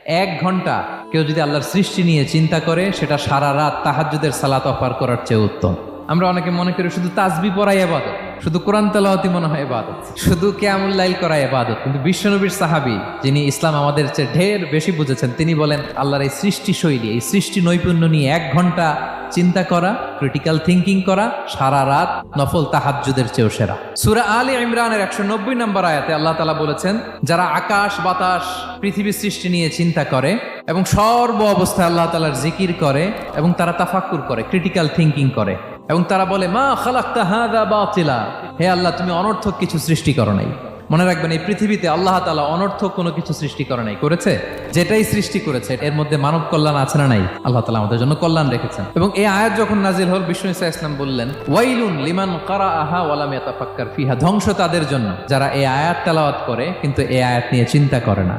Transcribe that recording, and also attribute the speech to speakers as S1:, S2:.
S1: 1 ঘন্টা কেউ যদি আল্লাহর সৃষ্টি নিয়ে চিন্তা করে, সেটা সারা রাত তাহাজ্জুদের সালাত অফার করার চেয়ে উত্তম। আমরা অনেকে মনে করি শুধু তাসবিহ পড়াই ইবাদত, শুধু কোরআন তেলাওয়াতই মনে হয় ইবাদত, শুধু কিয়ামুল লাইল করা ইবাদত। কিন্তু বিশ্বনবীর সাহাবী, যিনি ইসলাম আমাদের চেয়ে ঢের বেশি বুঝেছেন, তিনি বলেন আল্লাহর এই সৃষ্টি শৈলী, এই সৃষ্টি নৈপুণ্য নিয়ে 1 ঘন্টা চিন্তা করা, ক্রিটিক্যাল থিঙ্কিং করা, সারা রাত নফল তাহাজ্জুদের চেয়েও সেরা। সূরা আলে ইমরানের 190 নম্বর আয়াতে আল্লাহ তাআলা বলেছেন, যারা আকাশ বাতাস পৃথিবী সৃষ্টি নিয়ে চিন্তা করে এবং সর্ব অবস্থায় আল্লাহ তাআলার জিকির করে এবং তারা তাফাক্কুর করে, ক্রিটিক্যাল থিঙ্কিং করে এবং তারা বলে মা খালাকতা হাযা বাতিলা, হে আল্লাহ তুমি অনর্থক কিছু সৃষ্টি করো নাই। মনে রাখবেন, এই পৃথিবীতে আল্লাহ তাআলা অনর্থক কোনো কিছু সৃষ্টি করে নাই, করেছে যেটাই সৃষ্টি করেছে এর মধ্যে মানব কল্যাণ আছে না নাই? আল্লাহ তাআলা আমাদের জন্য কল্যাণ রেখেছেন। এবং এই আয়াত যখন নাজিল হল, বিষ্ণু ইসা ইসলাম বললেন, ওয়াইলুন লিমান কারাআহা ওয়া লাম ইয়াতাফাক্কার ফিহা, ধ্বংস তাদের জন্য যারা এই আয়াত তেলাওয়াত করে কিন্তু এই আয়াত নিয়ে চিন্তা করে না।